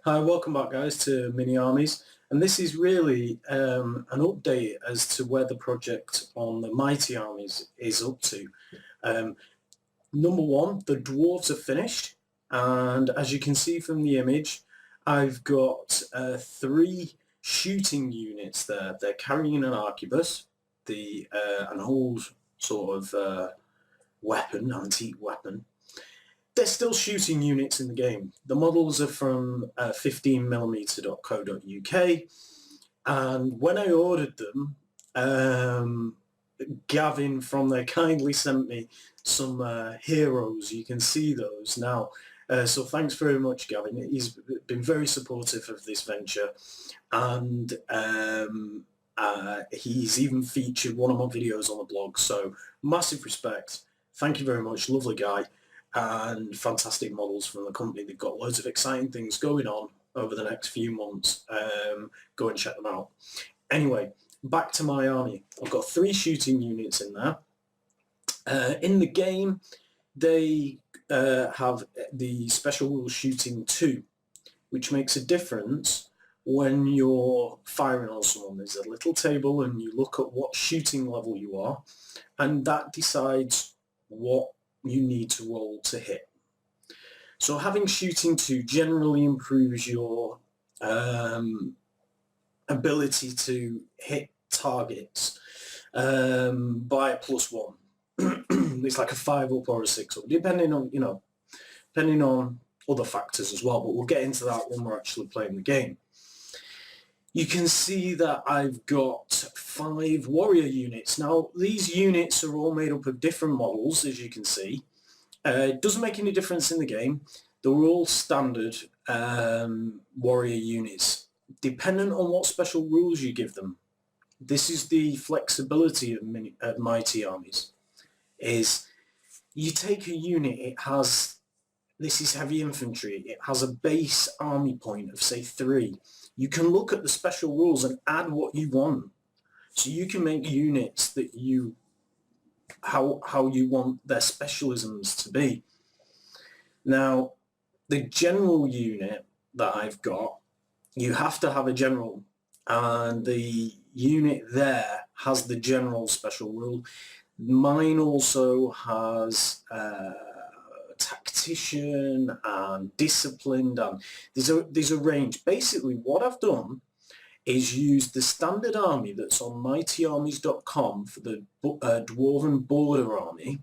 Hi, welcome back guys to Mini Armies, and this is really an update as to where the project on the Mighty Armies is up to. Number one, the Dwarves are finished, and as you can see from the image, I've got three shooting units there. They're carrying an arquebus, an old sort of weapon, antique weapon. They're still shooting units in the game. The models are from 15mm.co.uk, and when I ordered them, Gavin from there kindly sent me some heroes. You can see those now. So thanks very much, Gavin. He's been very supportive of this venture, and he's even featured one of my videos on the blog. So massive respect. Thank you very much. Lovely guy. And fantastic models from the company. They've got loads of exciting things going on over the next few months. Go and check them out. Anyway, back to my army. I've got three shooting units in there. In the game, they have the special rules shooting 2, which makes a difference when you're firing on someone. There's a little table and you look at what shooting level you are, and that decides what you need to roll to hit. So having shooting 2 generally improves your ability to hit targets by a +1. It's like a 5 up or a 6 up, depending on other factors as well, but we'll get into that when we're actually playing the game. You can see that I've got 5 warrior units. Now, these units are all made up of different models, as you can see. It doesn't make any difference in the game. They're all standard warrior units, dependent on what special rules you give them. This is the flexibility of Mighty Armies, is you take a unit, this is heavy infantry, it has a base army point of, say, 3. You can look at the special rules and add what you want. So you can make units that how you want their specialisms to be. Now, the general unit that I've got, you have to have a general, and the unit there has the general special rule. Mine also has tactician and disciplined, and there's a range. Basically, what I've done is use the standard army that's on mightyarmies.com for the Dwarven border army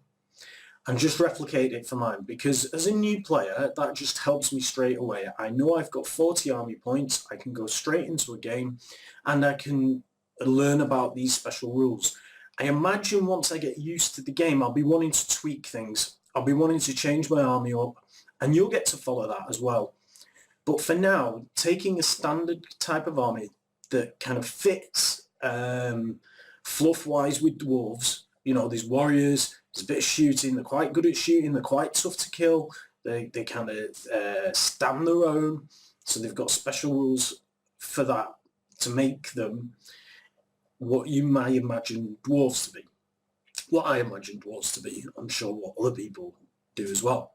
and just replicate it for mine, because as a new player that just helps me straight away. I know I've got 40 army points, I can go straight into a game and I can learn about these special rules. I imagine once I get used to the game I'll be wanting to tweak things, I'll be wanting to change my army up, and you'll get to follow that as well. But for now, taking a standard type of army that kind of fits fluff-wise with dwarves, these warriors, there's a bit of shooting, they're quite good at shooting, they're quite tough to kill, they kind of stand their own, so they've got special rules for that to make them what you might imagine dwarves to be. What I imagine dwarves to be, I'm sure what other people do as well.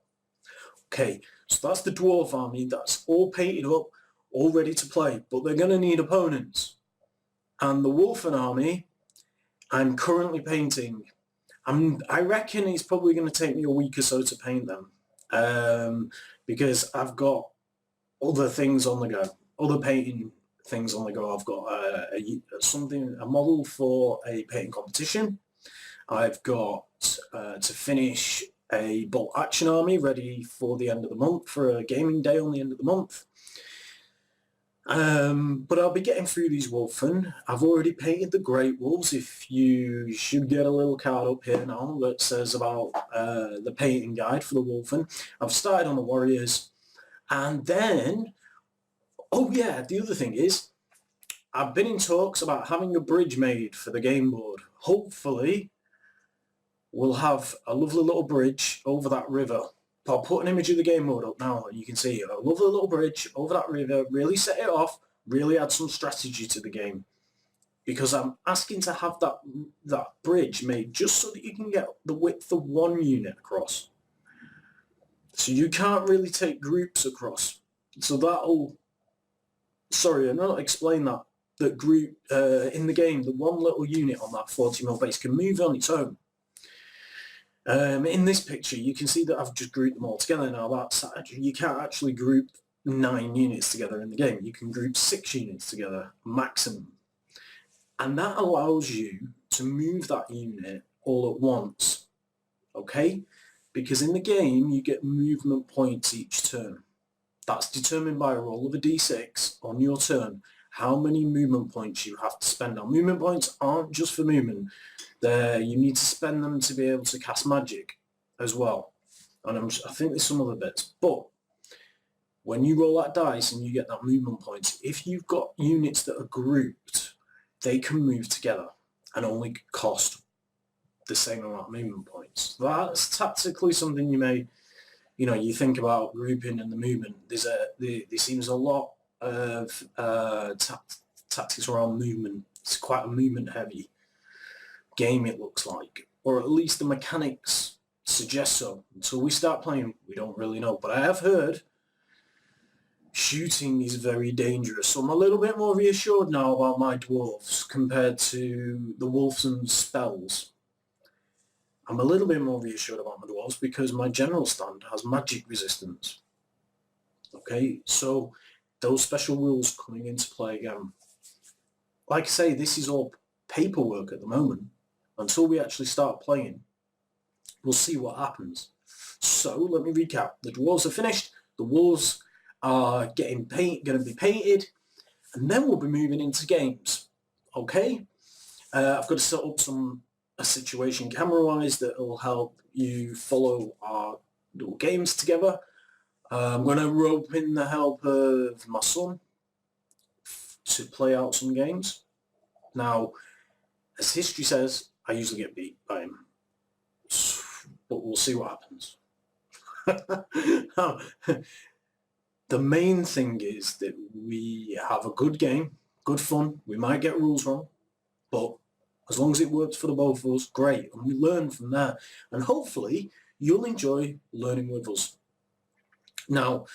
Okay, so that's the dwarf army, that's all painted up, all ready to play, but they're going to need opponents. And the Wolfen army, I'm currently painting. I reckon it's probably going to take me a week or so to paint them, because I've got other things on the go, other painting things on the go. I've got a model for a painting competition. I've got to finish a bolt action army ready for the end of the month, for a gaming day on the end of the month. But I'll be getting through these Wolfen. I've already painted the Great Wolves. If you should get a little card up here now that says about the painting guide for the Wolfen. I've started on the Warriors, and then, oh yeah, the other thing is, I've been in talks about having a bridge made for the game board. Hopefully, we'll have a lovely little bridge over that river. I'll put an image of the game mode up now and you can see a lovely little bridge over that river, really set it off, really add some strategy to the game. Because I'm asking to have that bridge made just so that you can get the width of one unit across. So you can't really take groups across. So that'll sorry, I not explain that. That group in the game, the one little unit on that 40mm base can move on its own. In this picture, you can see that I've just grouped them all together. Now, you can't actually group 9 units together in the game. You can group 6 units together, maximum. And that allows you to move that unit all at once, okay? Because in the game, you get movement points each turn. That's determined by a roll of a d6 on your turn, how many movement points you have to spend. Now, movement points aren't just for movement. You need to spend them to be able to cast magic as well. And I think there's some other bits. But when you roll that dice and you get that movement points, if you've got units that are grouped, they can move together and only cost the same amount of movement points. That's tactically something you may, you think about grouping and the movement. There seems a lot of tactics around movement. It's quite a movement-heavy game, it looks like, or at least the mechanics suggest so. Until we start playing, we don't really know. But I have heard shooting is very dangerous, so I'm a little bit more reassured now about my dwarves compared to the wolves and spells. I'm a little bit more reassured about my dwarves because my general stand has magic resistance. Okay, so those special rules coming into play again. Like I say, this is all paperwork at the moment. Until we actually start playing, we'll see what happens. So let me recap. The dwarves are finished. The wolves are going to be painted, and then we'll be moving into games. Okay, I've got to set up a situation camera-wise that will help you follow our little games together. I'm going to rope in the help of my son to play out some games. Now, as history says, I usually get beat by him, but we'll see what happens. Now, the main thing is that we have a good game, good fun. We might get rules wrong, but as long as it works for the both of us, great. And we learn from that. And hopefully you'll enjoy learning with us. Now,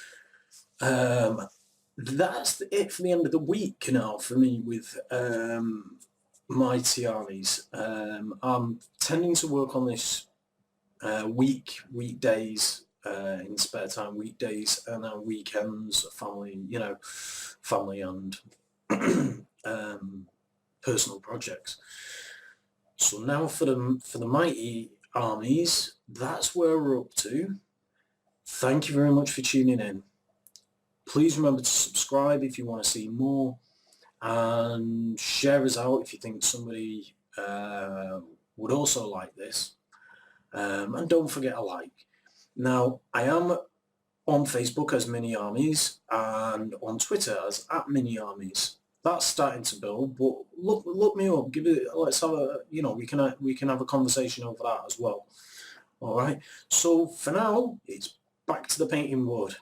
that's it for the end of the week now for me with Mighty Armies. I'm tending to work on this weekdays, in spare time, weekdays and weekends, family and personal projects. So now for the Mighty Armies, that's where we're up to. Thank you very much for tuning in. Please remember to subscribe if you want to see more, and share us out if you think somebody would also like this. And don't forget a like. Now, I am on Facebook as Mini Armies and on Twitter as @MiniArmies. That's starting to build, but look me up. Let's have a we can have a conversation over that as well. All right. So for now, it's back to the painting board.